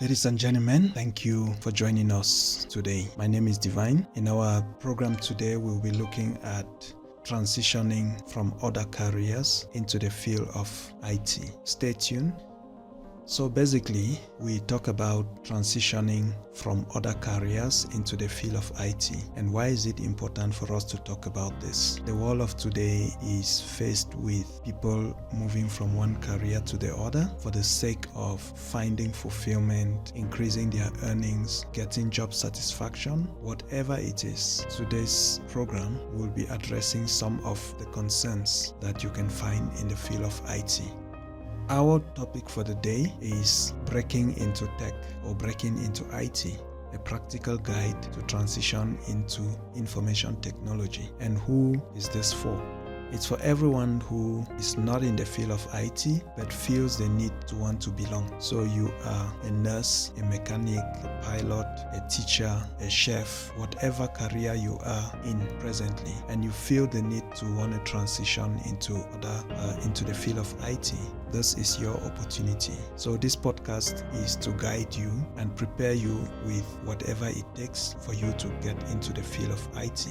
Ladies and gentlemen, thank you for joining us today. My name is Divine. In our program today, we'll be looking at transitioning from other careers into the field of IT. Stay tuned. So basically, we talk about transitioning from other careers into the field of IT. And why is it important for us to talk about this? The world of today is faced with people moving from one career to the other for the sake of finding fulfillment, increasing their earnings, getting job satisfaction, whatever it is. Today's program will be addressing some of the concerns that you can find in the field of IT. Our topic for the day is breaking into tech or breaking into IT, a practical guide to transition into information technology. And who is this for? It's for everyone who is not in the field of IT but feels the need to want to belong. So you are a nurse, a mechanic, a pilot, a teacher, a chef, whatever career you are in presently, and you feel the need to want to transition into the field of IT. This is your opportunity. So this podcast is to guide you and prepare you with whatever it takes for you to get into the field of IT.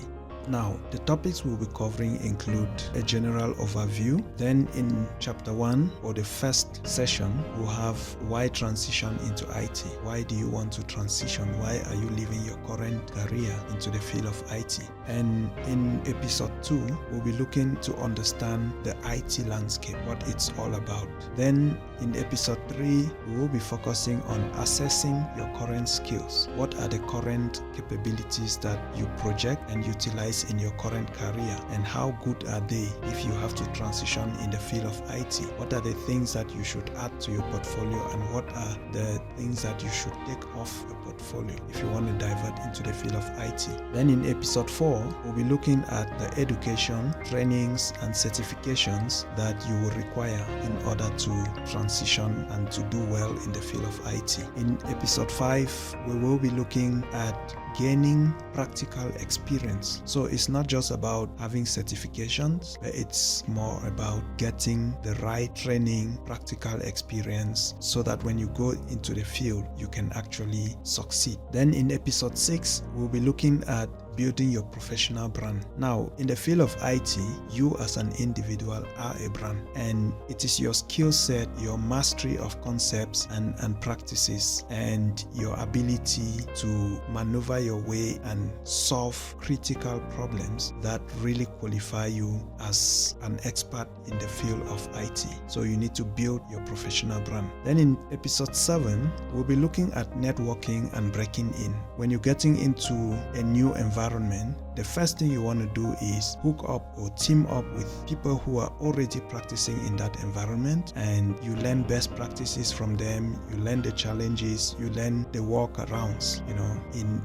Now, the topics we'll be covering include a general overview. Then in chapter 1 or the first session, we'll have why transition into IT. Why do you want to transition? Why are you leaving your current career into the field of IT? And in episode 2, we'll be looking to understand the IT landscape, what it's all about. Then in episode 3, we will be focusing on assessing your current skills. What are the current capabilities that you project and utilize in your current career, and how good are they if you have to transition in the field of IT? What are the things that you should add to your portfolio, and what are the things that you should take off your portfolio if you want to divert into the field of IT? Then in episode 4, we'll be looking at the education, trainings and certifications that you will require in order to transition and to do well in the field of IT. In episode 5, we will be looking at gaining practical experience. So it's not just about having certifications, but it's more about getting the right training, practical experience, so that when you go into the field, you can actually succeed. Then in episode 6, we'll be looking at building your professional brand. Now, in the field of IT, you as an individual are a brand, and it is your skill set, your mastery of concepts and practices, and your ability to maneuver your way and solve critical problems that really qualify you as an expert in the field of IT. So you need to build your professional brand. Then in episode 7, we'll be looking at networking and breaking in. When you're getting into a new environment, the first thing you want to do is hook up or team up with people who are already practicing in that environment, and you learn best practices from them, you learn the challenges, you learn the workarounds,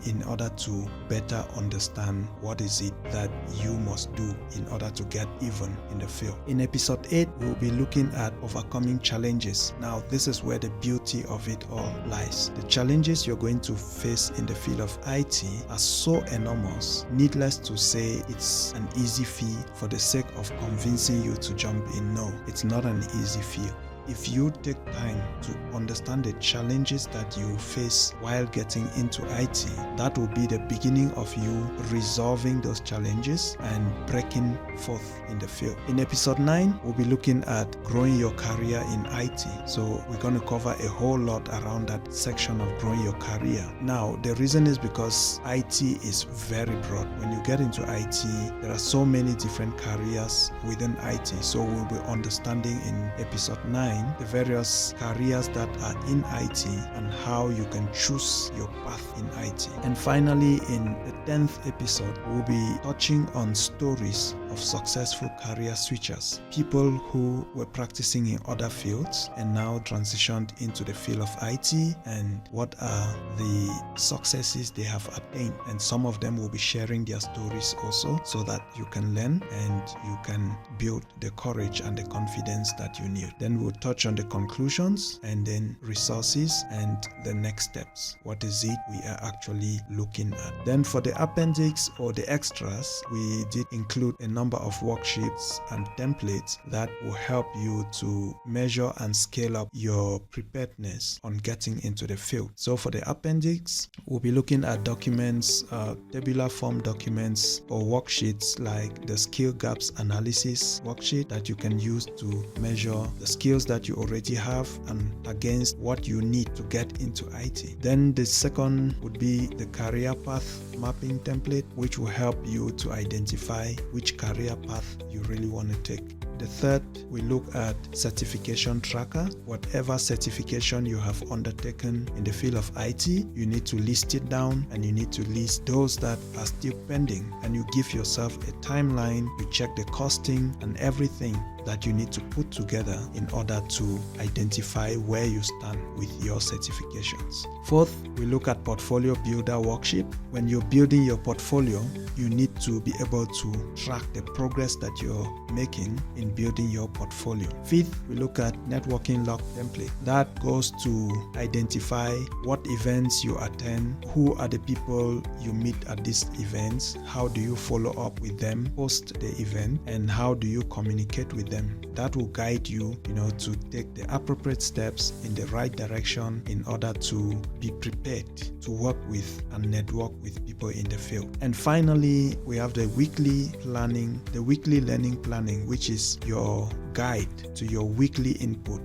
in order to better understand what is it that you must do in order to get even in the field. In episode 8, we'll be looking at overcoming challenges. Now, this is where the beauty of it all lies. The challenges you're going to face in the field of IT are so enormous. Needless to say, it's an easy feat for the sake of convincing you to jump in. No, it's not an easy feat. If you take time to understand the challenges that you face while getting into IT, that will be the beginning of you resolving those challenges and breaking forth in the field. In episode 9, we'll be looking at growing your career in IT. So we're going to cover a whole lot around that section of growing your career. Now, the reason is because IT is very broad. When you get into IT, there are so many different careers within IT. So we'll be understanding in episode 9 the various careers that are in IT and how you can choose your path in IT. And finally, in the 10th episode, we'll be touching on stories of successful career switchers, people who were practicing in other fields and now transitioned into the field of IT, and what are the successes they have attained. And some of them will be sharing their stories also, so that you can learn and you can build the courage and the confidence that you need. Then we'll touch on the conclusions and then resources and the next steps. What is it we are actually looking at? Then for the appendix or the extras, we did include a number of worksheets and templates that will help you to measure and scale up your preparedness on getting into the field. So for the appendix, we'll be looking at documents, tabular form documents or worksheets like the skill gaps analysis worksheet that you can use to measure the skills that you already have and against what you need to get into IT. Then the second would be the career path mapping template, which will help you to identify which career path you really want to take. The third, we look at certification tracker. Whatever certification you have undertaken in the field of IT, you need to list it down and you need to list those that are still pending, and you give yourself a timeline. You check the costing and everything that you need to put together in order to identify where you stand with your certifications. Fourth, we look at portfolio builder worksheet. When you're building your portfolio, you need to be able to track the progress that you're making in building your portfolio. Fifth, we look at networking log template. That goes to identify what events you attend, who are the people you meet at these events, how do you follow up with them post the event, and how do you communicate with them. That will guide you, to take the appropriate steps in the right direction in order to be prepared to work with and network with people in the field. And finally, we have the weekly learning planning, which is your guide to your weekly input.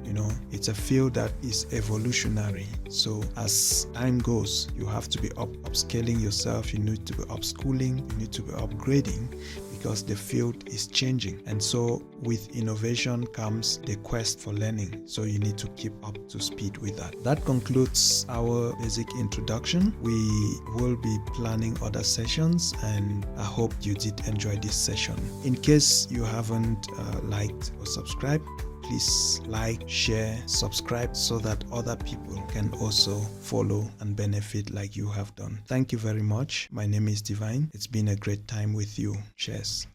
It's a field that is evolutionary. So as time goes, you have to be upscaling yourself, you need to be upskilling, you need to be upgrading, because the field is changing. And so with innovation comes the quest for learning. So you need to keep up to speed with that. That concludes our basic introduction. We will be planning other sessions, and I hope you did enjoy this session. In case you haven't liked or subscribed, please like, share, subscribe so that other people can also follow and benefit like you have done. Thank you very much. My name is Divine. It's been a great time with you. Cheers.